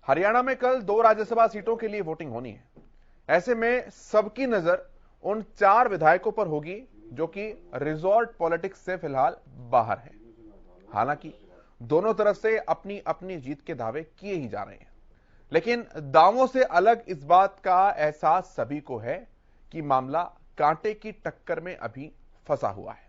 हरियाणा में कल 2 राज्यसभा सीटों के लिए वोटिंग होनी है। ऐसे में सबकी नजर उन 4 विधायकों पर होगी जो कि रिजॉर्ट पॉलिटिक्स से फिलहाल बाहर है। हालांकि दोनों तरफ से अपनी अपनी जीत के दावे किए ही जा रहे हैं, लेकिन दावों से अलग इस बात का एहसास सभी को है कि मामला कांटे की टक्कर में अभी फंसा हुआ है।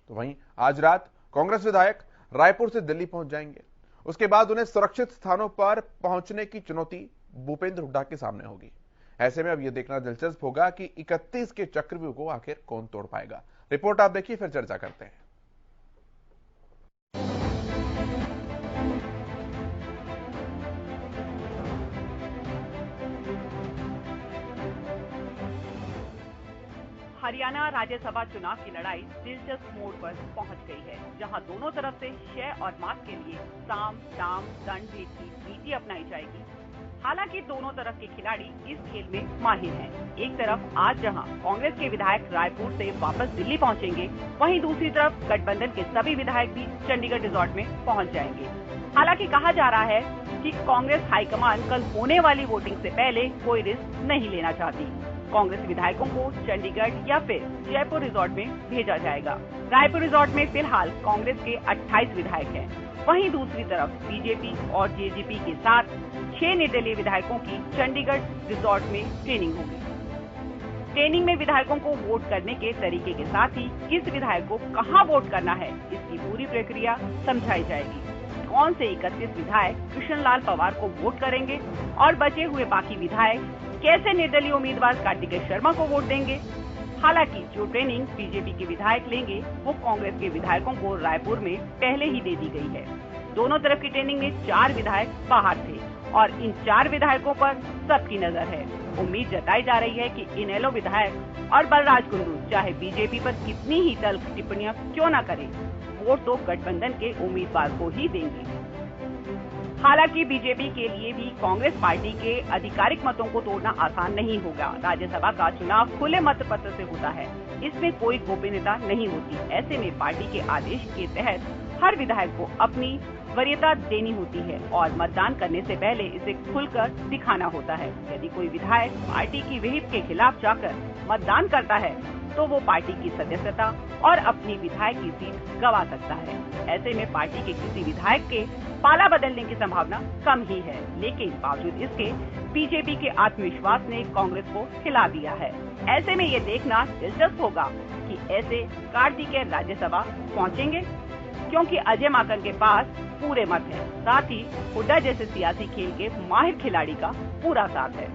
तो वहीं आज रात कांग्रेस विधायक रायपुर से दिल्ली पहुंच जाएंगे। उसके बाद उन्हें सुरक्षित स्थानों पर पहुंचने की चुनौती भूपेंद्र हुड्डा के सामने होगी। ऐसे में अब यह देखना दिलचस्प होगा कि 31 के चक्रव्यूह को आखिर कौन तोड़ पाएगा। रिपोर्ट आप देखिए, फिर चर्चा करते हैं। हरियाणा राज्यसभा चुनाव की लड़ाई दिलचस्प मोड़ पर पहुंच गई है, जहां दोनों तरफ से शय और मात के लिए साम दाम दंड भेद की नीति अपनाई जाएगी। हालांकि दोनों तरफ के खिलाड़ी इस खेल में माहिर हैं। एक तरफ आज जहां कांग्रेस के विधायक रायपुर से वापस दिल्ली पहुंचेंगे, वहीं दूसरी तरफ गठबंधन के सभी विधायक भी चंडीगढ़ रिजॉर्ट में पहुंच जाएंगे। हालांकि कहा जा रहा है कि कांग्रेस हाईकमान कल होने वाली वोटिंग से पहले कोई रिस्क नहीं लेना चाहती। कांग्रेस विधायकों को चंडीगढ़ या फिर जयपुर रिजॉर्ट में भेजा जाएगा। रायपुर रिजॉर्ट में फिलहाल कांग्रेस के 28 विधायक हैं। वहीं दूसरी तरफ बीजेपी और जेजेपी के साथ 6 निर्दलीय विधायकों की चंडीगढ़ रिजॉर्ट में ट्रेनिंग होगी। ट्रेनिंग में विधायकों को वोट करने के तरीके के साथ ही किस विधायक को कहां वोट करना है, इसकी पूरी प्रक्रिया समझाई जाएगी। कौन से 31 विधायक कृष्णलाल पवार को वोट करेंगे और बचे हुए बाकी विधायक कैसे निर्दलीय उम्मीदवार कार्तिकेय शर्मा को वोट देंगे। हालांकि जो ट्रेनिंग बीजेपी के विधायक लेंगे वो कांग्रेस के विधायकों को रायपुर में पहले ही दे दी गई है। दोनों तरफ की ट्रेनिंग में 4 विधायक बाहर थे और इन 4 विधायकों पर सबकी नजर है। उम्मीद जताई जा रही है कि इनेलो विधायक और बलराज कुंडू चाहे बीजेपी पर कितनी ही तल्ख टिप्पणियां क्यों न करे, वोट तो गठबंधन के उम्मीदवार को ही देंगे। हालांकि बीजेपी के लिए भी कांग्रेस पार्टी के आधिकारिक मतों को तोड़ना आसान नहीं होगा। राज्यसभा का चुनाव खुले मतपत्र से होता है, इसमें कोई गोपनीयता नहीं होती। ऐसे में पार्टी के आदेश के तहत हर विधायक को अपनी वरीयता देनी होती है और मतदान करने से पहले इसे खुलकर दिखाना होता है। यदि कोई विधायक पार्टी की विहिप के खिलाफ जाकर मतदान करता है तो वो पार्टी की सदस्यता और अपनी विधायक की सीट गंवा सकता है। ऐसे में पार्टी के किसी विधायक के पाला बदलने की संभावना कम ही है, लेकिन बावजूद इसके बीजेपी के आत्मविश्वास ने कांग्रेस को हिला दिया है। ऐसे में ये देखना दिलचस्प होगा कि ऐसे कार्तिकेय राज्यसभा पहुंचेंगे, क्योंकि अजय माकन के पास पूरे मत है, साथ ही हुड्डा जैसे सियासी खेल के माहिर खिलाड़ी का पूरा साथ है।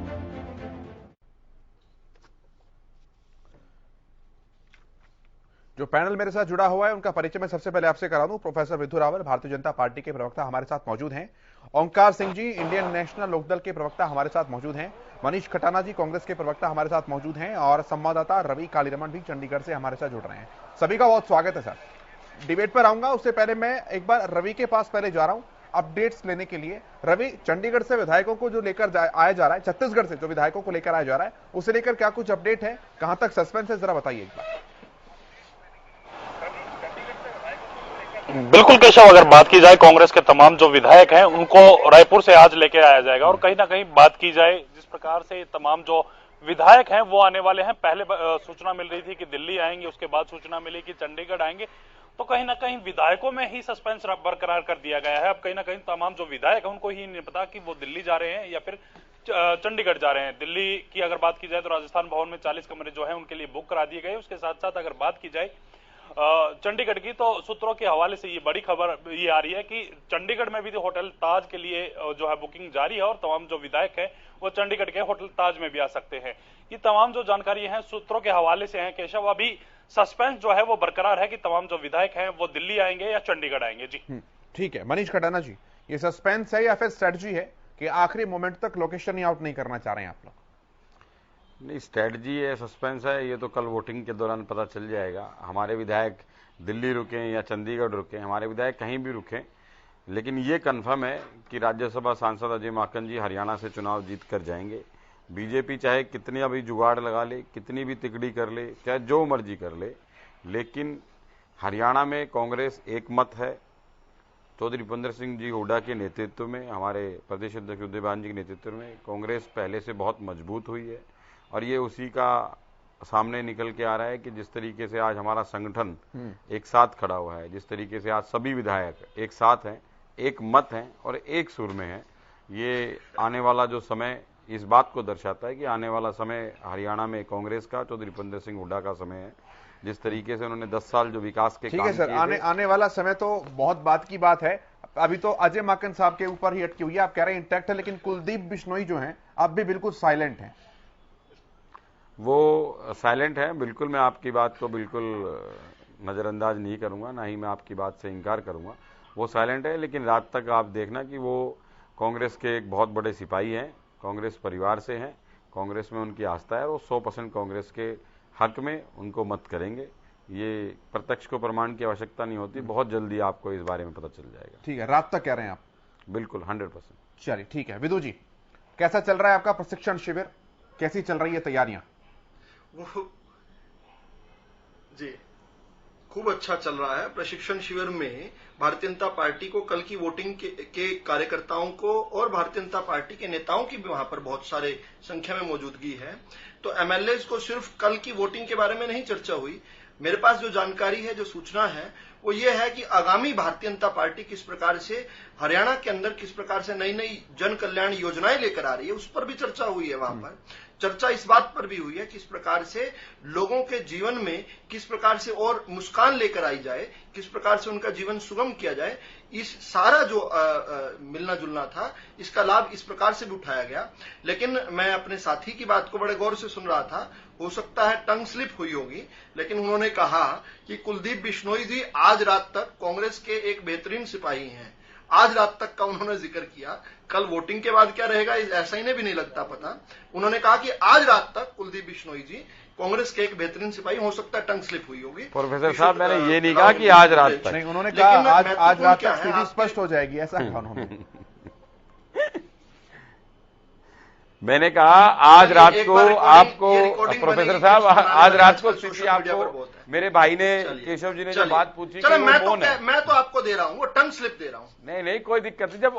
जो पैनल मेरे साथ जुड़ा हुआ है उनका परिचय मैं सबसे पहले आपसे करा दूं। प्रोफेसर विधु रावल, भारतीय जनता पार्टी के प्रवक्ता, हमारे साथ मौजूद हैं। ओंकार सिंह जी, इंडियन नेशनल लोकदल के प्रवक्ता, हमारे साथ मौजूद हैं। मनीष खटाना जी, कांग्रेस के प्रवक्ता, हमारे साथ मौजूद हैं। और संवाददाता रवि कालीरमण भी चंडीगढ़ से हमारे साथ जुड़ रहे हैं। सभी का बहुत स्वागत है सर। डिबेट पर आऊंगा, उससे पहले मैं एक बार रवि के पास पहले जा रहा हूं अपडेट्स लेने के लिए। रवि, चंडीगढ़ से विधायकों को जो लेकर आया जा रहा है, छत्तीसगढ़ से जो विधायकों को लेकर आया जा रहा है, उसे लेकर क्या कुछ अपडेट है, कहां तक सस्पेंस है, जरा बताइए एक बार। बिल्कुल केशव, अगर बात की जाए कांग्रेस के तमाम जो विधायक हैं उनको रायपुर से आज लेके आया जाएगा। और कहीं ना कहीं बात की जाए जिस प्रकार से तमाम जो विधायक हैं वो आने वाले हैं, पहले सूचना मिल रही थी कि दिल्ली आएंगे, उसके बाद सूचना मिली कि चंडीगढ़ आएंगे, तो कहीं ना कहीं विधायकों में ही सस्पेंस बरकरार कर दिया गया है। अब कहीं ना कहीं तमाम जो विधायक हैं उनको ही नहीं पता कि वो दिल्ली जा रहे हैं या फिर चंडीगढ़ जा रहे हैं। दिल्ली की अगर बात की जाए तो राजस्थान भवन में 40 कमरे जो है उनके लिए बुक करा दिए गए। उसके साथ साथ अगर बात की जाए चंडीगढ़ की, तो सूत्रों के हवाले से ये बड़ी खबर ये आ रही है कि चंडीगढ़ में भी तो होटल ताज के लिए जो है बुकिंग जारी है और तमाम जो विधायक हैं वो चंडीगढ़ के होटल ताज में भी आ सकते हैं। ये तमाम जो जानकारी है सूत्रों के हवाले से है केशव। अभी सस्पेंस जो है वो बरकरार है कि तमाम जो विधायक हैं वो दिल्ली आएंगे या चंडीगढ़ आएंगे। जी ठीक है। मनीष खटाना जी, ये सस्पेंस है या फिर स्ट्रेटजी है कि आखिरी मोमेंट तक लोकेशन ही आउट नहीं करना चाह रहे हैं आप लोग? नहीं, स्ट्रेटजी है, सस्पेंस है, ये तो कल वोटिंग के दौरान पता चल जाएगा। हमारे विधायक दिल्ली रुके या चंडीगढ़ रुके, हमारे विधायक कहीं भी रुके, लेकिन ये कंफर्म है कि राज्यसभा सांसद अजय माकन जी हरियाणा से चुनाव जीत कर जाएंगे। बीजेपी चाहे कितनी अभी जुगाड़ लगा ले, कितनी भी तिकड़ी कर ले, चाहे जो मर्जी कर ले, लेकिन हरियाणा में कांग्रेस एक मत है चौधरी भूपेंद्र सिंह जी हुड्डा के नेतृत्व में, हमारे प्रदेश अध्यक्ष उदयभान जी के नेतृत्व में कांग्रेस पहले से बहुत मजबूत हुई है और ये उसी का सामने निकल के आ रहा है कि जिस तरीके से आज हमारा संगठन एक साथ खड़ा हुआ है, जिस तरीके से आज सभी विधायक एक साथ हैं, एक मत हैं और एक सुर में हैं, ये आने वाला जो समय इस बात को दर्शाता है कि आने वाला समय हरियाणा में कांग्रेस का, चौधरी भूपेंद्र सिंह हुड्डा का समय है। जिस तरीके से उन्होंने 10 साल जो विकास के ठीक काम है सर, आने वाला समय तो बहुत बात की बात है। अभी तो अजय माकन साहब के ऊपर ही अटकी हुई है, आप कह रहे हैं इंटैक्ट है, लेकिन कुलदीप बिश्नोई जो हैं अब भी बिल्कुल साइलेंट हैं। वो साइलेंट है, बिल्कुल मैं आपकी बात को बिल्कुल नजरअंदाज नहीं करूंगा, ना ही मैं आपकी बात से इनकार करूंगा। वो साइलेंट है, लेकिन रात तक आप देखना कि वो कांग्रेस के एक बहुत बड़े सिपाही हैं, कांग्रेस परिवार से हैं, कांग्रेस में उनकी आस्था है और 100% कांग्रेस के हक में उनको मत करेंगे। ये प्रत्यक्ष को प्रमाण की आवश्यकता नहीं होती, बहुत जल्दी आपको इस बारे में पता चल जाएगा। ठीक है, रात तक कह रहे हैं आप? बिल्कुल 100%। चलिए ठीक है। विदु जी, कैसा चल रहा है आपका प्रशिक्षण शिविर, कैसी चल रही है तैयारियां? जी, खूब अच्छा चल रहा है। प्रशिक्षण शिविर में भारतीय जनता पार्टी को कल की वोटिंग के कार्यकर्ताओं को और भारतीय जनता पार्टी के नेताओं की भी वहां पर बहुत सारे संख्या में मौजूदगी है। तो एमएलएज को सिर्फ कल की वोटिंग के बारे में नहीं चर्चा हुई। मेरे पास जो जानकारी है, जो सूचना है, वो ये है कि आगामी भारतीय जनता पार्टी किस प्रकार से हरियाणा के अंदर किस प्रकार से नई नई जन कल्याण योजनाएं लेकर आ रही है, उस पर भी चर्चा हुई है। वहां पर चर्चा इस बात पर भी हुई है किस प्रकार से लोगों के जीवन में किस प्रकार से और मुस्कान लेकर आई जाए, किस प्रकार से उनका जीवन सुगम किया जाए। इस सारा जो मिलना जुलना था, इसका लाभ इस प्रकार से भी उठाया गया। लेकिन मैं अपने साथी की बात को बड़े गौर से सुन रहा था, हो सकता है टंग स्लिप हुई होगी, लेकिन उन्होंने कहा कि कुलदीप बिश्नोई जी आज रात तक कांग्रेस के एक बेहतरीन सिपाही हैं। आज रात तक का उन्होंने जिक्र किया। कल वोटिंग के बाद क्या रहेगा ऐसा इन्हें भी नहीं लगता पता। उन्होंने कहा कि आज रात तक कुलदीप बिश्नोई जी कांग्रेस के एक बेहतरीन सिपाही, हो सकता है टंग स्लिप हुई होगी। प्रोफेसर साहब, मैंने ये नहीं कहा कि आज रात तक, नहीं, उन्होंने कहा आज रात तक स्थिति स्पष्ट हो जाएगी, ऐसा कहा उन्होंने। मैंने कहा आज रात को आपको, प्रोफेसर साहब आज रात को स्थिति आपको, मेरे भाई ने, केशव जी ने जो बात पूछी, मैं तो आपको दे रहा हूँ, वो टंग स्लिप दे रहा हूँ। नहीं कोई दिक्कत नहीं, जब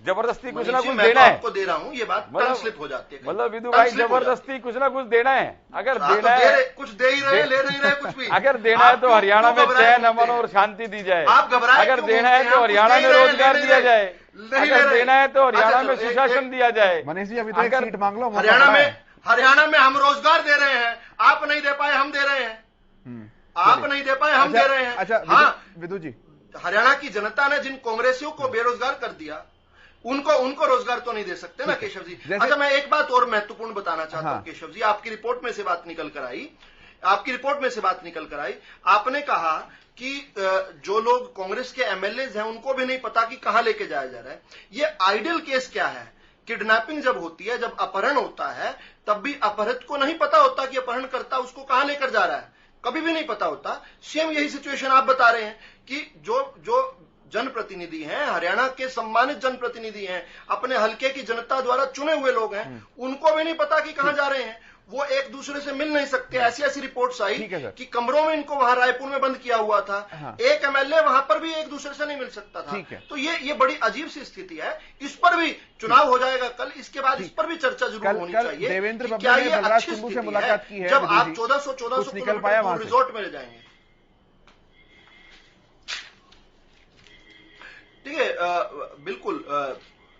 जबरदस्ती कुछ ना कुछ देना है, आपको दे रहा हूँ, ये बात टंग स्लिप हो जाती है। मतलब विदु भाई, जबरदस्ती कुछ ना कुछ देना है। अगर देना है, कुछ दे ही रहे, ले नहीं रहे कुछ भी। अगर देना है तो हरियाणा में चैन, अमन और शांति दी जाए। आप घबराए, अगर देना है तो हरियाणा में रोजगार दिया जाए। अगर देना है तो हरियाणा में सुशासन दिया जाए। मनीष जी, अभी तो एक सीट मांग लो। हरियाणा में हम रोजगार दे रहे हैं, आप नहीं दे पाए, हम दे रहे हैं। आप नहीं दे पाए, हम दे रहे हैं। अच्छा हाँ, विदु जी, हरियाणा की जनता ने जिन कांग्रेसियों को बेरोजगार कर दिया, उनको रोजगार तो नहीं दे सकते ना केशव जी। अच्छा, मैं एक बात और महत्वपूर्ण बताना चाहता हूं केशव जी। आपकी रिपोर्ट में से बात निकल कर आई, आपने कहा कि जो लोग कांग्रेस के एमएलएज हैं उनको भी नहीं पता कि कहां लेके जाया जा रहा है। ये आइडियल केस क्या है? किडनैपिंग जब होती है, जब अपहरण होता है, तब भी अपहृत को नहीं पता होता कि अपहरणकर्ता उसको कहां लेकर जा रहा है, कभी भी नहीं पता होता। सेम यही सिचुएशन आप बता रहे हैं कि जो जनप्रतिनिधि हैं, हरियाणा के सम्मानित जनप्रतिनिधि हैं, अपने हलके की जनता द्वारा चुने हुए लोग हैं, उनको भी नहीं पता कि कहां जा रहे हैं। वो एक दूसरे से मिल नहीं सकते। ऐसी रिपोर्ट्स आई कि कमरों में इनको वहां रायपुर में बंद किया हुआ था। एक एमएलए वहां पर भी एक दूसरे से नहीं मिल सकता था। तो ये बड़ी अजीब सी स्थिति है। इस पर भी चुनाव हो जाएगा कल, इसके बाद इस पर भी चर्चा जरूर होनी चाहिए। देवेंद्र क्या ये अच्छी से मुलाकात की है जब आप 1400 निकल पाया वहां रिजॉर्ट में ले जाएंगे? ठीक है, बिल्कुल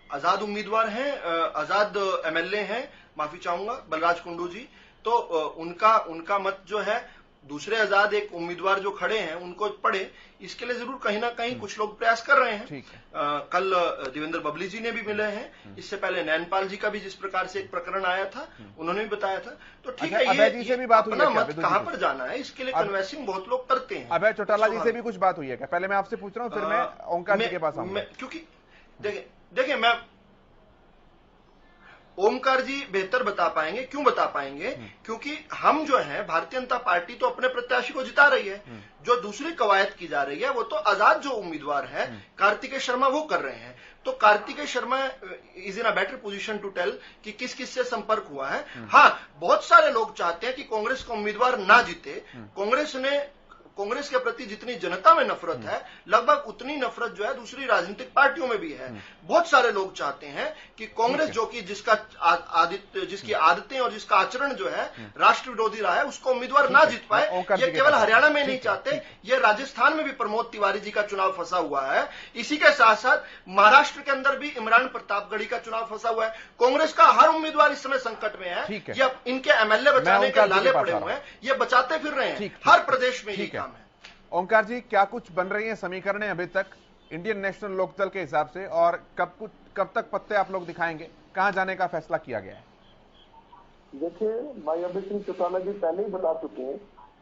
आजाद उम्मीदवार हैं, आजाद एमएलए हैं, माफी चाहूंगा, बलराज कुंडू जी। तो उनका मत जो है, दूसरे आजाद एक उम्मीदवार जो खड़े हैं उनको पड़े, इसके लिए जरूर कहीं ना कहीं कुछ लोग प्रयास कर रहे हैं। कल देवेंद्र बबली जी ने भी मिले हैं, इससे पहले नैनपाल जी का भी जिस प्रकार से एक प्रकरण आया था, उन्होंने भी बताया था। तो ठीक है, ये अपना मत कहां पर जाना है, इसके लिए कन्वेंसिंग बहुत लोग करते हैं। अभय चौटाला जी से भी कुछ बात हुई है क्या? पहले मैं आपसे पूछ रहा हूं, फिर मैं ओंकार जी के पास आऊंगा। क्योंकि देखिए मैं ओमकार जी बेहतर बता पाएंगे। क्यों बता पाएंगे? क्योंकि हम जो है, भारतीय जनता पार्टी तो अपने प्रत्याशी को जिता रही है। जो दूसरी कवायद की जा रही है वो तो आजाद जो उम्मीदवार है कार्तिकेय शर्मा वो कर रहे हैं। तो Kartikeya Sharma is in a better position to tell कि किस किस से संपर्क हुआ है। हाँ, बहुत सारे लोग चाहते हैं कि कांग्रेस का उम्मीदवार ना जीते। कांग्रेस ने कांग्रेस के प्रति जितनी जनता में नफरत है, लगभग उतनी नफरत जो है दूसरी राजनीतिक पार्टियों में भी है। बहुत सारे लोग चाहते हैं कि कांग्रेस जो कि जिसकी आदतें और जिसका आचरण जो है राष्ट्र विरोधी रहा है, उसको उम्मीदवार ना जीत पाए। ये केवल हरियाणा में नहीं चाहते, ये राजस्थान में भी प्रमोद तिवारी जी का चुनाव फंसा हुआ है। इसी के साथ साथ महाराष्ट्र के अंदर भी इमरान प्रतापगढ़ी का चुनाव फंसा हुआ है। कांग्रेस का हर उम्मीदवार इस समय संकट में है। ये इनके एमएलए बचाने के लाले पड़े हुए हैं, ये बचाते फिर रहे हैं। हर प्रदेश में यही काम है। ओंकार जी, क्या कुछ बन रही है समीकरणें अभी तक इंडियन नेशनल लोकदल के हिसाब से, और कब तक पत्ते आप लोग दिखाएंगे? कहां जाने का फैसला किया गया है? देखिए, भाई अभय सिंह चौटाला जी पहले ही बता चुके हैं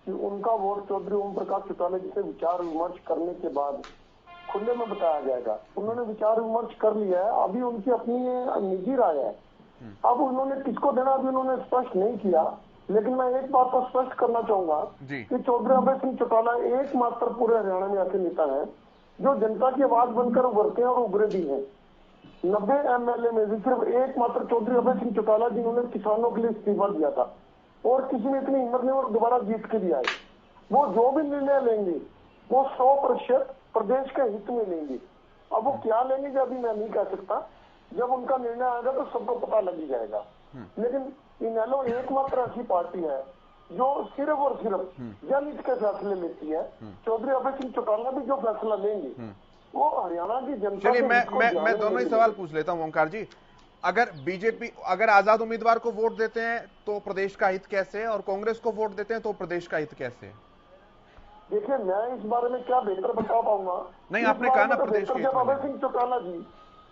कि उनका वोट चौधरी ओम प्रकाश चौटाला जी से विचार विमर्श करने के बाद खुले में बताया जाएगा। उन्होंने विचार विमर्श कर लिया है, अभी उनकी अपनी निजी राय है। अब उन्होंने किसको देना अभी उन्होंने स्पष्ट नहीं किया, लेकिन मैं एक बात तो स्पष्ट करना चाहूंगा कि चौधरी अभय सिंह चौटाला एकमात्र पूरे हरियाणा में ऐसे नेता है जो जनता की आवाज बनकर उभरते हैं और उभरे भी हैं। 90 एमएलए में भी सिर्फ एकमात्र चौधरी अभय सिंह चौटाला जिन्होंने किसानों के लिए इस्तीफा दिया था, और किसी में इतनी हिम्मत नहीं और दोबारा जीत के दिया है। वो जो भी निर्णय लेंगे वो 100% प्रदेश के हित में लेंगे। अब वो क्या लेंगे जो अभी मैं नहीं कह सकता, जब उनका निर्णय आएगा तो सबको पता लग ही जाएगा। लेकिन इनेलो एकमात्र ऐसी पार्टी है जो सिर्फ और सिर्फ जनहित के फैसले लेती है। चौधरी अभय सिंह चौटाला भी जो फैसला लेंगे वो हरियाणा की जनता। चलिए, मैं दोनों ही सवाल पूछ लेता हूं ओंकार जी। अगर बीजेपी अगर आजाद उम्मीदवार को वोट देते हैं तो प्रदेश का हित कैसे है, और कांग्रेस को वोट देते हैं तो प्रदेश का हित कैसे है? देखिए, मैं इस बारे में क्या बेहतर बता पाऊंगा? नहीं, आपने कहा ना प्रदेश के जब अभय सिंह चौटाला जी,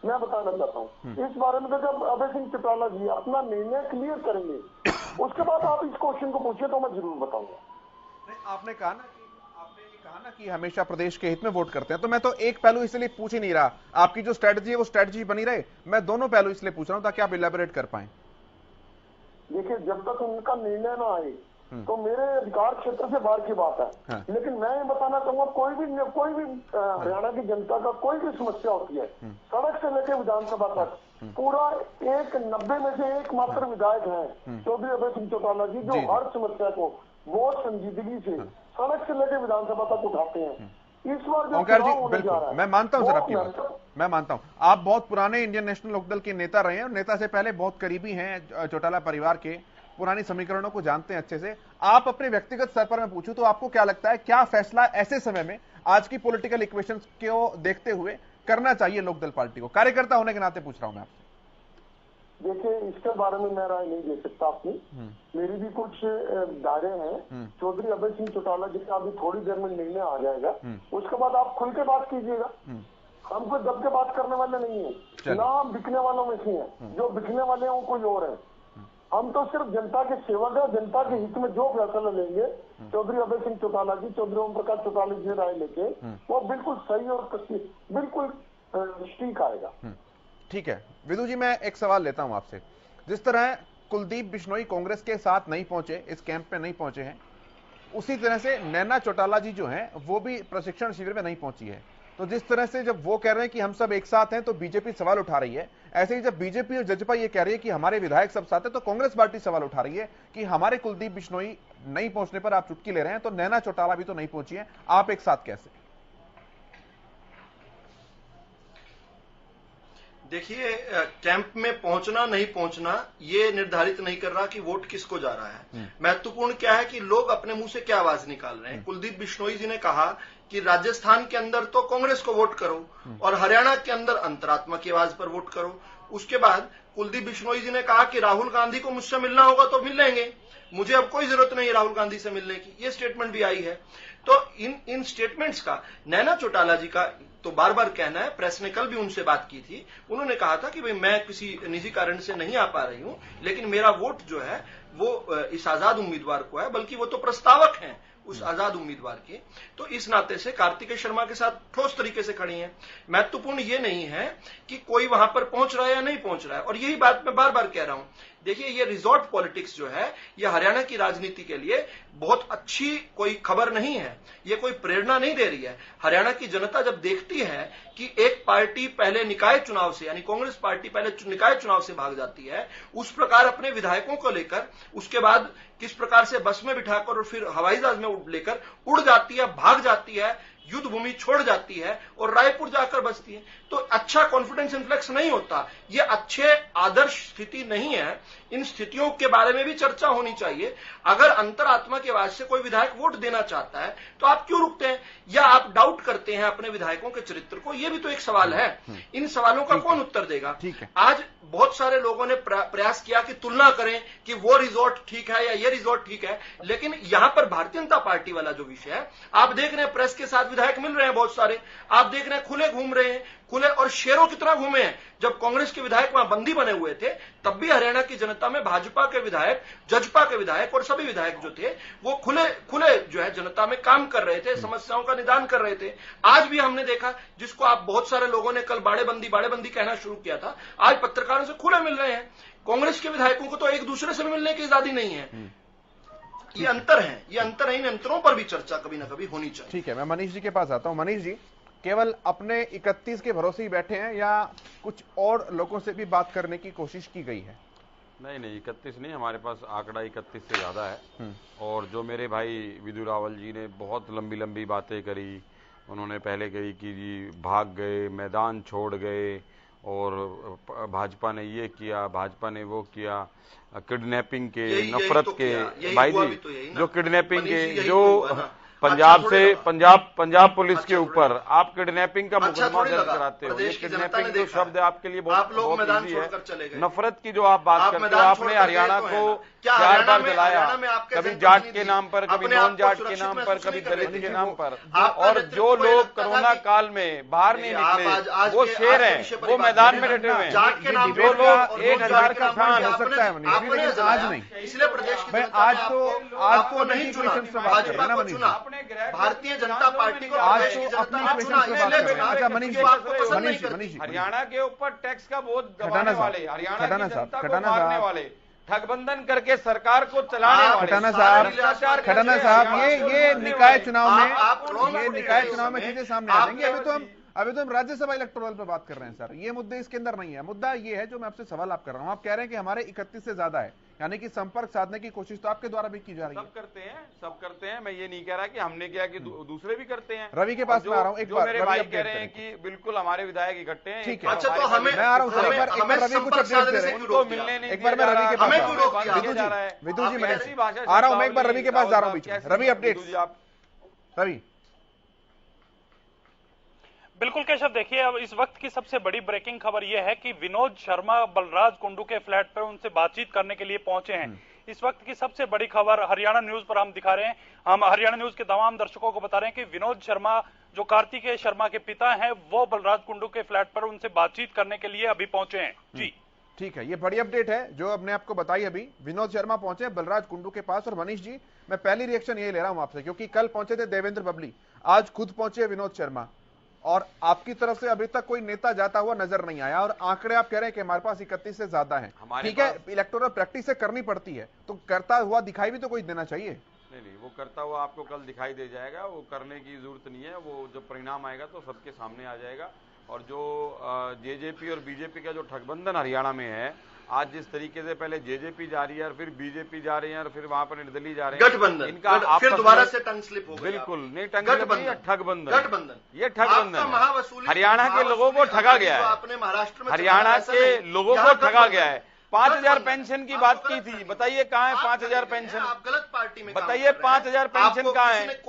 मैं बताना चाहता हूँ इस बारे में, तो जब अभय सिंह चौटाला जी अपना निर्णय क्लियर करेंगे उसके बाद आप इस क्वेश्चन को पूछिए तो मैं जरूर बताऊंगा। आपने कहा ना कि हमेशा प्रदेश के हित में वोट करते हैं, तो मैं तो एक पहलू इसलिए पूछ ही नहीं रहा। आपकी जो स्ट्रेटजी है वो स्ट्रेटजी बनी रहे। मैं दोनों पहलू इसलिए पूछ रहा हूं ताकि आप इलेबोरेट कर पाए। देखिए, जब तक उनका निर्णय ना आए तो मेरे अधिकार क्षेत्र से बाहर की बात है। हाँ। लेकिन मैं ये बताना चाहूंगा, कोई भी हरियाणा की जनता का कोई भी समस्या होती है, सड़क से लेकर विधानसभा तक, पूरा 90 में से एकमात्र विधायक हैं चौधरी अभय सिंह चौटाला जी, जो हर समस्या को बहुत संजीदगी से सड़क से लेकर विधानसभा तक उठाते हैं। इस बार जो चुनाव होने जा रहा है, मैं मानता हूं सर आपकी बात, मैं मानता हूं आप बहुत पुराने इंडियन नेशनल लोकदल के नेता रहे हैं, और नेता से पहले बहुत करीबी हैं चौटाला परिवार के, पुरानी समीकरणों को जानते हैं अच्छे से। आप अपने व्यक्तिगत स्तर पर मैं पूछूं तो आपको क्या लगता है, क्या फैसला ऐसे समय में आज की पॉलिटिकल इक्वेशंस को देखते हुए करना चाहिए लोकदल पार्टी को? कार्यकर्ता होने के नाते पूछ रहा हूं मैं आपसे। देखिए, इसके बारे में मैं राय नहीं दे सकता अपनी, मेरी भी कुछ दायरे हैं। चौधरी अभय सिंह चौटाला जी का अभी थोड़ी देर में निर्णय आ जाएगा, उसके बाद आप खुल के बात कीजिएगा। हम कोई दब के बात करने वाले नहीं है, ना हम बिकने वालों में से हैं। जो बिकने वाले हैं वो कोई और है। हम तो सिर्फ जनता के सेवक है, जनता के हित में जो फैसला लेंगे चौधरी अभय सिंह चौटाला जी, चौधरी ओम प्रकाश चौटाला जी राय लेके, वो बिल्कुल सही और बिल्कुल ठीक आएगा। ठीक है विदु जी, मैं एक सवाल लेता हूं आपसे। जिस तरह कुलदीप बिश्नोई कांग्रेस के साथ नहीं पहुंचे, इस कैंप में नहीं पहुंचे हैं, उसी तरह से नैना चौटाला जी जो हैं वो भी प्रशिक्षण शिविर में नहीं पहुंची है। तो जिस तरह से जब वो कह रहे हैं कि हम सब एक साथ हैं तो बीजेपी सवाल उठा रही है, ऐसे ही जब बीजेपी और जजपा ये कह रही है कि हमारे विधायक सब साथ हैं, तो कांग्रेस पार्टी सवाल उठा रही है कि हमारे कुलदीप बिश्नोई नहीं पहुंचने पर आप चुटकी ले रहे हैं, तो नैना चौटाला भी तो नहीं पहुंची है, आप एक साथ कैसे? देखिए, कैंप में पहुंचना नहीं पहुंचना ये निर्धारित नहीं कर रहा कि वोट किसको जा रहा है। महत्वपूर्ण क्या है कि लोग अपने मुंह से क्या आवाज निकाल रहे हैं। कुलदीप बिश्नोई जी ने कहा कि राजस्थान के अंदर तो कांग्रेस को वोट करो और हरियाणा के अंदर अंतरात्मा की आवाज पर वोट करो। उसके बाद कुलदीप बिश्नोई जी ने कहा कि राहुल गांधी को मुझसे मिलना होगा तो मिल लेंगे, मुझे अब कोई जरूरत नहीं है राहुल गांधी से मिलने की, ये स्टेटमेंट भी आई है। तो इन स्टेटमेंट्स का नैना चौटाला जी का तो बार बार कहना है, प्रेस ने कल भी उनसे बात की थी, उन्होंने कहा था कि भाई मैं किसी निजी कारण से नहीं आ पा रही हूं, लेकिन मेरा वोट जो है वो इस आजाद उम्मीदवार को है, बल्कि वो तो प्रस्तावक हैं उस आजाद उम्मीदवार के। तो इस नाते से कार्तिकेय शर्मा के साथ ठोस तरीके से खड़ी हैं। महत्वपूर्ण ये नहीं है कि कोई वहां पर पहुंच रहा है या नहीं पहुंच रहा है, और यही बात मैं बार बार कह रहा हूं देखिए ये रिजॉर्ट पॉलिटिक्स जो है ये हरियाणा की राजनीति के लिए बहुत अच्छी कोई खबर नहीं है, ये कोई प्रेरणा नहीं दे रही है। हरियाणा की जनता जब देखती है कि एक पार्टी पहले निकाय चुनाव से, यानी कांग्रेस पार्टी पहले निकाय चुनाव से भाग जाती है, उस प्रकार अपने विधायकों को लेकर उसके बाद किस प्रकार से बस में बिठाकर और फिर हवाई जहाज में लेकर उड़ जाती है, भाग जाती है, युद्ध भूमि छोड़ जाती है और रायपुर जाकर बसती है, तो अच्छा कॉन्फिडेंस इन्फ्लेक्स नहीं होता। ये अच्छे आदर्श स्थिति नहीं है। इन स्थितियों के बारे में भी चर्चा होनी चाहिए। अगर अंतरात्मा के वास्ते से कोई विधायक वोट देना चाहता है तो आप क्यों रुकते हैं, या आप डाउट करते हैं अपने विधायकों के चरित्र को? ये भी तो एक सवाल है। इन सवालों का कौन उत्तर देगा? आज बहुत सारे लोगों ने प्रयास किया कि तुलना करें कि वो रिजॉर्ट ठीक है या ये रिजॉर्ट ठीक है, लेकिन यहां पर भारतीय जनता पार्टी वाला जो विषय है, आप देख रहे हैं प्रेस के साथ विधायक मिल रहे हैं बहुत सारे, आप देख रहे हैं खुले घूम रहे हैं, खुले और शेरों की तरह घूमे हैं। जब कांग्रेस के विधायक वहां बंदी बने हुए थे तब भी हरियाणा की जनता में भाजपा के विधायक, जजपा के विधायक और सभी विधायक जो थे वो खुले जो है जनता में काम कर रहे थे, समस्याओं का निदान कर रहे थे। आज भी हमने देखा, जिसको आप बहुत सारे लोगों ने कल बाड़ेबंदी कहना शुरू किया था, आज पत्रकारों से खुले मिल रहे हैं। कांग्रेस के विधायकों को तो एक दूसरे से मिलने की आजादी नहीं है। ये अंतर है, इन अंतरों पर भी चर्चा कभी ना कभी होनी चाहिए। ठीक है, मैं मनीष जी के पास आता हूं। मनीष जी, केवल अपने 31 के भरोसे ही बैठे हैं या कुछ और लोगों से भी बात करने की कोशिश की गई है? नहीं, 31 नहीं, हमारे पास आंकड़ा 31 से ज्यादा है। और जो मेरे भाई विदु रावल जी ने बहुत लंबी बातें करी, उन्होंने पहले कही कि जी भाग गए, मैदान छोड़ गए और भाजपा ने ये किया, भाजपा ने वो किया, किडनैपिंग के, नफरत के, भाई जी जो किडनैपिंग के, जो पंजाब पुलिस के ऊपर आप किडनैपिंग का मुकदमा दर्ज कराते हो। ये किडनैपिंग जो शब्द है आपके लिए बहुत इजी है। नफरत की जो आप बात करते हो, आपने हरियाणा को 4 बार जलाया, कभी जाट के नाम पर, कभी नॉन जाट के नाम पर, कभी दलित के नाम पर। और जो लोग कोरोना काल में बाहर नहीं निकले वो शेर हैं, वो मैदान में डटे हुए हैं। जो लोग 1000 का ठान हो सकता है आज नहीं, इसलिए प्रदेश की आज तो नहीं चुना, भारतीय जनता पार्टी को आज तो अपनी क्वेश्चन से बात कर रहे हैं। अच्छा मनीष जी, हरियाणा के ऊपर टैक्स का बोझ दबाने वाले, हरियाणा की जनता को मारने वाले, ठगबंधन करके सरकार को चलाने वाले, खटाना साहब, ये निकाय चुनाव में चीजें सामने आ जाएंगी। अभी तो हम राज्यसभा इलेक्टोरल पे बात कर रहे हैं सर, ये मुद्दे इसके अंदर नहीं है। मुद्दा ये है जो मैं आपसे सवाल आप कर रहा हूं, आप कह रहे हैं कि हमारे 31 से ज्यादा है, यानी कि संपर्क साधने की कोशिश तो आपके द्वारा भी की जा रही है। सब करते हैं। मैं ये नहीं कह रहा कि हमने किया कि दूसरे भी करते हैं। रवि के पास मैं आ रहा हूं, एक बार मेरे भाई कह रहे हैं कि बिल्कुल हमारे विधायक इकट्ठे हैं। ठीक है, अच्छा तो हमें, मैं आ रहा हूं सर, एक बार रवि कुछ अपडेट दे रहे हैं, उनको मिलने नहीं, एक बार मैं रवि के पास विदु जी आ रहा हूं, मैं एक बार रवि के पास जा रहा हूं बीच में। रवि अपडेट, रवि। बिल्कुल केशव, देखिए अब इस वक्त की सबसे बड़ी ब्रेकिंग खबर यह है कि विनोद शर्मा बलराज कुंडू के फ्लैट पर उनसे बातचीत करने के लिए पहुंचे हैं। इस वक्त की सबसे बड़ी खबर हरियाणा न्यूज पर हम दिखा रहे हैं। हम हरियाणा न्यूज के तमाम दर्शकों को बता रहे हैं कि विनोद शर्मा जो कार्तिकेय शर्मा के पिता हैं, वो बलराज कुंडू के फ्लैट पर उनसे बातचीत करने के लिए अभी पहुंचे हैं। जी ठीक है, ये बड़ी अपडेट है जो अपने आपको बताई। अभी विनोद शर्मा पहुंचे बलराज कुंडू के पास। और मनीष जी, मैं पहली रिएक्शन ये ले रहा हूं आपसे, क्योंकि कल पहुंचे थे देवेंद्र बबली, आज खुद पहुंचे विनोद शर्मा, और आपकी तरफ से अभी तक कोई नेता जाता हुआ नजर नहीं आया। और आंकड़े आप कह रहे हैं कि हमारे पास 31 से ज्यादा है। ठीक है, इलेक्टोरल प्रैक्टिस से करनी पड़ती है, तो करता हुआ दिखाई भी तो कोई देना चाहिए। नहीं, वो करता हुआ आपको कल दिखाई दे जाएगा। वो करने की जरूरत नहीं है, वो जब परिणाम आएगा तो सबके सामने आ जाएगा। और जो जेजेपी और बीजेपी का जो ठगबंधन हरियाणा में है, आज जिस तरीके से पहले जेजेपी जा रही है और फिर बीजेपी जा रही है और फिर वहां पर निर्दलीय जा रहे हैं, गठबंधन, इनका फिर दोबारा से टंग स्लिप हो गया। बिल्कुल नहीं, टंग स्लिप नहीं, ठगबंधन, ये ठगबंधन महावसूली हरियाणा के लोगों को ठगा गया है। आपने महाराष्ट्र में हरियाणा के लोगों को ठगा गया है। 5000 पेंशन की बात की थी, बताइए कहाँ है 5000 पेंशन? आप गलत पार्टी में, बताइए 5000 पेंशन कहाँ है?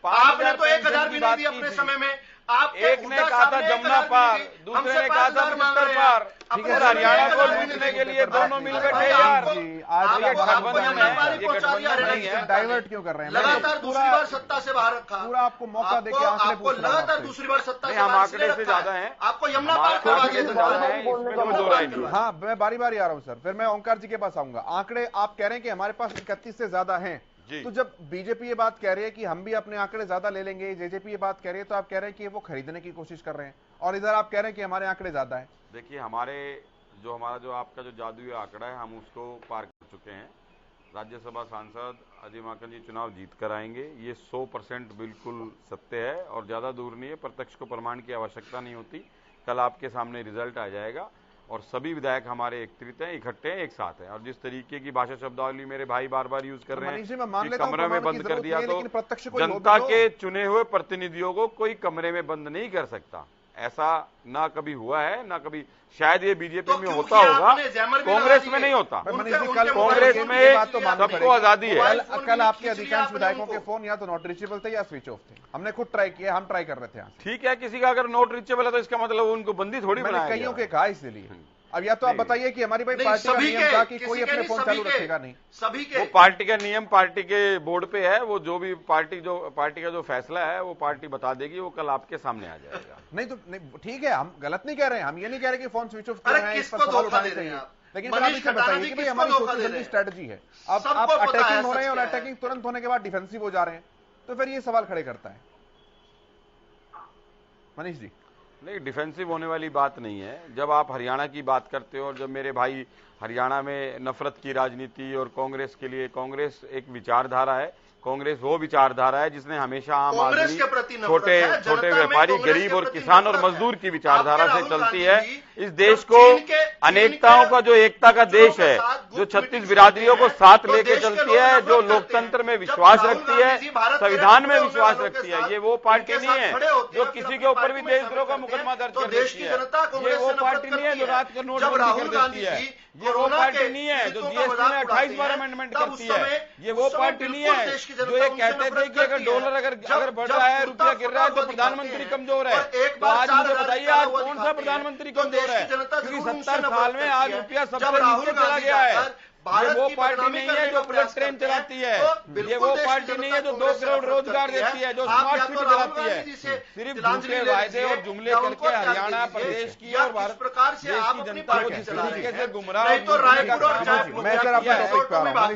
आपने तो 1000 भी नहीं दी अपने समय में। एक ने कहा था जमुना पार, दूसरे ने कहा था उत्तर पार। ठीक है, हरियाणा को लूटने के लिए दोनों मिल बैठे यार। आज ये गठबंधन है, डाइवर्ट क्यों कर रहे हैं? लगातार दूसरी बार सत्ता से बाहर रखा, पूरा आपको मौका देके आंकड़े पूछ रहा हूं। लगातार दूसरी बार सत्ता से हम आंकड़े से ज्यादा हैं, आपको यमुना पार। हाँ, मैं बारी बारी आ रहा हूँ सर, फिर मैं ओंकार जी के पास आऊंगा। आंकड़े आप कह रहे हैं कि हमारे पास 31 से ज्यादा हैं, तो जब बीजेपी ये बात कह रही है कि हम भी अपने आंकड़े ज्यादा ले लेंगे, जेजेपी ये बात कह रही है, तो आप कह रहे हैं कि वो खरीदने की कोशिश कर रहे हैं, और इधर आप कह रहे हैं कि हमारे आंकड़े ज्यादा है। देखिए, हमारे जो हमारा जो आपका जो जादुई आंकड़ा है हम उसको पार कर चुके हैं। राज्यसभा सांसद अजय माकन जी चुनाव जीत कर आएंगे, ये 100% बिल्कुल सत्य है और ज़्यादा दूर नहीं है। प्रत्यक्ष को प्रमाण की आवश्यकता नहीं होती। कल आपके सामने रिजल्ट आ जाएगा और सभी विधायक हमारे एकत्रित हैं, इकट्ठे हैं, एक साथ हैं। और जिस तरीके की भाषा शब्दावली मेरे भाई बार बार यूज कर रहे हैं कि कमरे में बंद कर दिया, तो जनता के चुने हुए प्रतिनिधियों को कोई कमरे में बंद नहीं कर सकता। ऐसा ना कभी हुआ है, ना कभी शायद ये बीजेपी में होता होगा, कांग्रेस में नहीं होता। कांग्रेस में सबको आजादी है। कल आपके अधिकांश विधायकों के फोन या तो नॉट रीचेबल थे या स्विच ऑफ थे। हमने खुद ट्राई किया, हम ट्राई कर रहे थे। ठीक है, किसी का अगर नॉट रीचेबल है तो इसका मतलब उनको बंदी थोड़ी बनाया गया। कईयों के कहा इसलिए। अब या तो आप बताइए कि हमारी भाई पार्टी का नियम था कि कोई अपने फोन चालू रखेगा नहीं। सभी के वो पार्टी का नियम पार्टी के बोर्ड पे है। वो जो भी पार्टी का जो फैसला है वो पार्टी बता देगी, वो कल आपके सामने आ जाएगा। नहीं तो ठीक है, हम गलत नहीं कह रहे हैं। हम ये नहीं कह रहे कि फोन स्विच ऑफ कर रहे हैं, इस पर सवाल उठाने चाहिए। लेकिन बताइए कि भाई हमारी सोची समझी स्ट्रेटजी है। अब आप अटैकिंग हो रहे हैं और अटैकिंग तुरंत होने के बाद डिफेंसिव हो जा रहे हैं, तो फिर ये सवाल खड़े करता है। मनीष जी, नहीं, डिफेंसिव होने वाली बात नहीं है। जब आप हरियाणा की बात करते हो और जब मेरे भाई हरियाणा में नफरत की राजनीति और कांग्रेस के लिए, कांग्रेस एक विचारधारा है। कांग्रेस वो विचारधारा है जिसने हमेशा आम आदमी, छोटे छोटे व्यापारी, गरीब और किसान और मजदूर की विचारधारा से चलती है। इस देश को अनेकताओं का जो एकता का देश है, जो 36 बिरादरियों को साथ लेके चलती है, जो लोकतंत्र में विश्वास रखती है, संविधान में विश्वास रखती है, ये वो पार्टी नहीं है जो किसी के ऊपर भी देशद्रोह का मुकदमा दर्ज कर देती है। ये वो पार्टी नहीं है जो रात को नोटबंदी कर देती है। ये वो पार्टी नहीं है जो जीएसटी में 28 बार अमेंडमेंट करती है। ये वो पार्टी नहीं है जो ये कहते थे कि अगर डॉलर अगर बढ़ रहा है, रुपया गिर रहा है तो प्रधानमंत्री कमजोर है। तो आज मुझे बताइए, आज कौन सा प्रधानमंत्री कमजोर है? क्योंकि 70 साल में आज रुपया सबसे नीचे चला गया है। ये वो पार्टी नहीं है जो बुलेट ट्रेन चलाती है। ये वो पार्टी नहीं है जो 2 करोड़ रोजगार देती है, जो स्मार्ट सिटी चलाती है। सिर्फ झूठे वायदे और जुमले करके हरियाणा प्रदेश की और भारत देश की जनता को जिस तरीके से गुमराह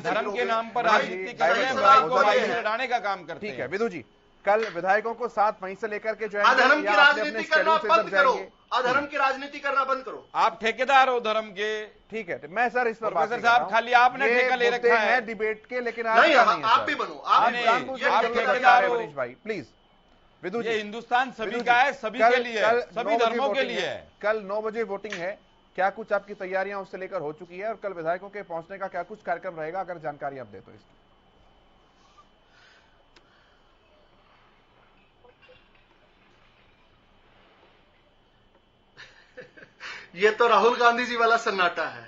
धर्म के नाम पर राजनीति कर रहे हैं, भाई को भाई से लड़ाने का काम करते हैं। ठीक है विदु जी, कल विधायकों को 7 मई से लेकर के जो है अधर्म की राजनीति करना बंद करो। अधर्म की राजनीति करना बंद करो। आप ठेकेदार हो धर्म के। ठीक है, मैं सर इस पर प्रोफेसर साहब, खाली आपने ठेका ले रखा है डिबेट के, लेकिन नहीं, आप भी बनो। आप ठेकेदार हो मनीष भाई, प्लीज। विदु जी, ये हिंदुस्तान सभी का है, सभी के लिए, सभी धर्मों के लिए है। कल 9 बजे वोटिंग है। क्या कुछ आपकी तैयारियां उससे लेकर हो चुकी है और कल विधायकों के पहुंचने का क्या कुछ कार्यक्रम रहेगा? अगर जानकारी आप दे तो इसकी। ये तो राहुल गांधी जी वाला सन्नाटा है।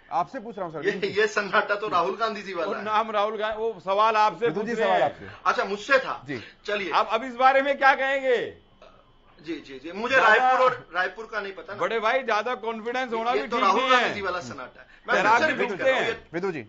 आपसे पूछ रहा हूं सर, ये सन्नाटा तो राहुल गांधी जी वाला है। नाम राहुल गांधी, वो सवाल आपसे पूछ रहे हैं। अच्छा, मुझसे था जी। चलिए, अब इस बारे में क्या कहेंगे? जी जी जी, मुझे रायपुर का नहीं पता ना। बड़े भाई, ज्यादा कॉन्फिडेंस होना भी ठीक नहीं है। राहुल गांधी जी वाला सन्नाटा है। मैं विदु जी,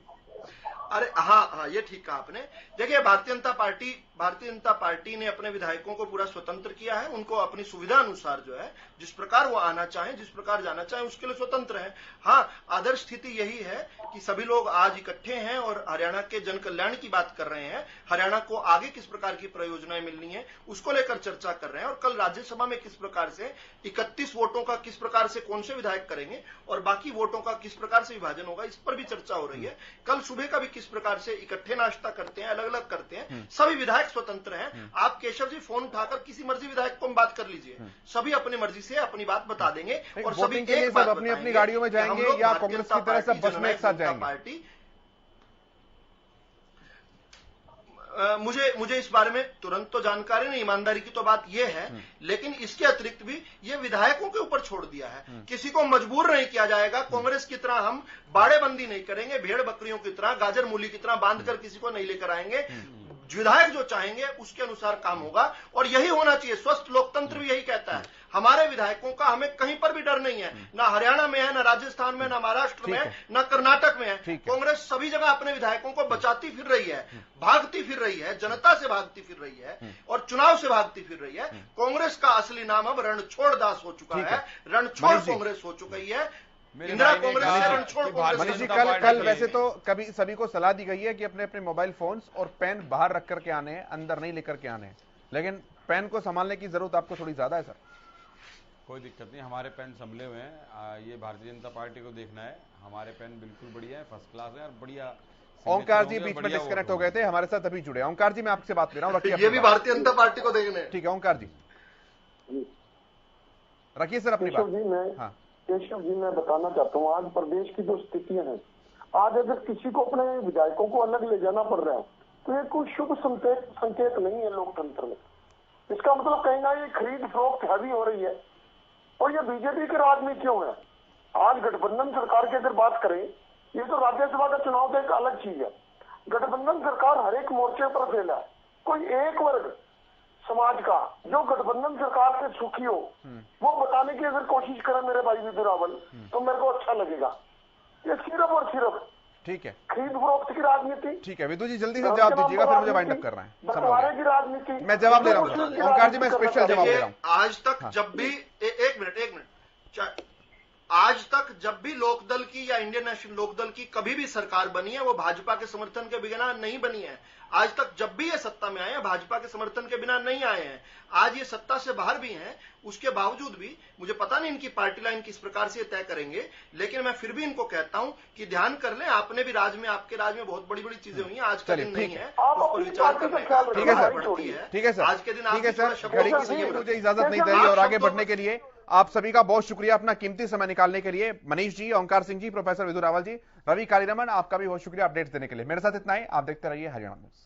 अरे हाँ, ये ठीक कहा आपने। देखिए, भारतीय जनता पार्टी ने अपने विधायकों को पूरा स्वतंत्र किया है। उनको अपनी सुविधा अनुसार जो है, जिस प्रकार वो आना चाहें, जिस प्रकार जाना चाहें, उसके लिए स्वतंत्र है। हाँ, आदर्श स्थिति यही है कि सभी लोग आज इकट्ठे हैं और हरियाणा के जन कल्याण की बात कर रहे हैं। हरियाणा को आगे किस प्रकार की प्रयोजनाएं मिलनी है उसको लेकर चर्चा कर रहे हैं। और कल राज्यसभा में किस प्रकार से 31 वोटों का किस प्रकार से कौन से विधायक करेंगे और बाकी वोटों का किस प्रकार से विभाजन होगा, इस पर भी चर्चा हो रही है। कल सुबह का भी किस प्रकार से इकट्ठे नाश्ता करते हैं, अलग अलग करते हैं। सभी विधायक स्वतंत्र हैं। आप केशव जी फोन उठाकर किसी मर्जी विधायक को बात कर लीजिए, सभी अपनी मर्जी से अपनी बात बता देंगे। और सभी एक बात अपनी अपनी गाड़ियों में जाएंगे या कांग्रेस की तरह से बस में एक साथ जाएंगे? पार्टी मुझे इस बारे में तुरंत तो जानकारी नहीं, ईमानदारी की तो बात यह है। लेकिन इसके अतिरिक्त भी ये विधायकों के ऊपर छोड़ दिया है। किसी को मजबूर नहीं किया जाएगा। कांग्रेस की तरह हम बाड़ेबंदी नहीं करेंगे, भेड़ बकरियों की तरह, गाजर मूली की तरह बांधकर किसी को नहीं लेकर आएंगे। विधायक जो चाहेंगे उसके अनुसार काम होगा और यही होना चाहिए। स्वस्थ लोकतंत्र भी यही कहता है। हमारे विधायकों का हमें कहीं पर भी डर नहीं है, ना हरियाणा में है, ना राजस्थान में, ना महाराष्ट्र में है, ना कर्नाटक में है। कांग्रेस सभी जगह अपने विधायकों को बचाती फिर रही है, भागती फिर रही है, जनता से भागती फिर रही है और चुनाव से भागती फिर रही है। कांग्रेस का असली नाम अब रणछोड़ दास हो चुका है, रणछोड़ कांग्रेस हो चुकी है। इंदिरा कांग्रेस से रणछोड़ कांग्रेस। मनीष जी, कल वैसे तो कभी सभी को सलाह दी गई है कि अपने अपने मोबाइल फोन्स और पेन बाहर रख करके आने हैं, अंदर नहीं लेकर के आने हैं, लेकिन पेन को संभालने की जरूरत आपको थोड़ी ज्यादा है सर। कोई दिक्कत नहीं, हमारे पेन संभले हुए हैं। ये भारतीय जनता पार्टी को देखना है, हमारे पेन बिल्कुल बढ़िया है, फर्स्ट क्लास है और बढ़िया। ओंकार जी बीच में डिस्कनेक्ट हो गए थे, हमारे साथ अभी जुड़े। ओंकार जी मैं आपसे बात कर रहा हूँ, रखिए ये भी भारतीय जनता पार्टी को देखना है। ठीक है ओंकार जी, रखिए सर अपनी बात। हाँ केशव जी मैं बताना चाहता हूँ, आज प्रदेश की जो स्थितियां हैं, आज अगर किसी को अपने विधायकों को अलग ले जाना पड़ रहा है तो ये कोई शुभ संकेत नहीं है लोकतंत्र में। इसका मतलब कहीं ना ये खरीद फरोख्त हैवी हो रही है और ये बीजेपी के राज में क्यों है। आज गठबंधन सरकार की अगर बात करें, ये तो राज्यसभा का चुनाव तो एक अलग चीज है, गठबंधन सरकार हर एक मोर्चे पर फेल है। कोई एक वर्ग समाज का जो गठबंधन सरकार से सुखी हो वो बताने की अगर कोशिश करे मेरे भाई विधु रावल, तो मेरे को अच्छा लगेगा। ये सिर्फ और सिर्फ ठीक है खरीद फरोख्त की राजनीति। ठीक है विदु जी जल्दी से जवाब दीजिएगा, फिर मुझे वाइंड अप करना है। बंटवारे की राजनीति। मैं जवाब दे रहा हूँ ओंकार जी, मैं स्पेशल जवाब दे रहा हूँ। आज तक जब भी एक मिनट, आज तक जब भी लोकदल की या इंडियन नेशनल लोकदल की कभी भी सरकार बनी है वो भाजपा के समर्थन के बिना नहीं बनी है। आज तक जब भी ये सत्ता में आए हैं भाजपा के समर्थन के बिना नहीं आए हैं। आज ये सत्ता से बाहर भी हैं, उसके बावजूद भी मुझे पता नहीं इनकी पार्टी लाइन किस प्रकार से तय करेंगे, लेकिन मैं फिर भी इनको कहता हूं कि ध्यान कर लें, आपने भी राज में, आपके राज में बहुत बड़ी बड़ी चीजें हुई हैं, आज का दिन नहीं है, उस पर विचार करने का। ठीक है सर, ठीक है सर, आज के दिन ठीक है सर, घड़ी की सुइयों में मुझे इजाजत नहीं दे रही और आगे बढ़ने के लिए आप सभी का बहुत शुक्रिया अपना कीमती समय निकालने के लिए। मनीष जी, ओंकार सिंह जी, प्रोफेसर विधु रावल जी, रवि कालीरमन, आपका भी बहुत शुक्रिया अपडेट्स देने के लिए। मेरे साथ इतना ही, आप देखते रहिए हरियाणा न्यूज।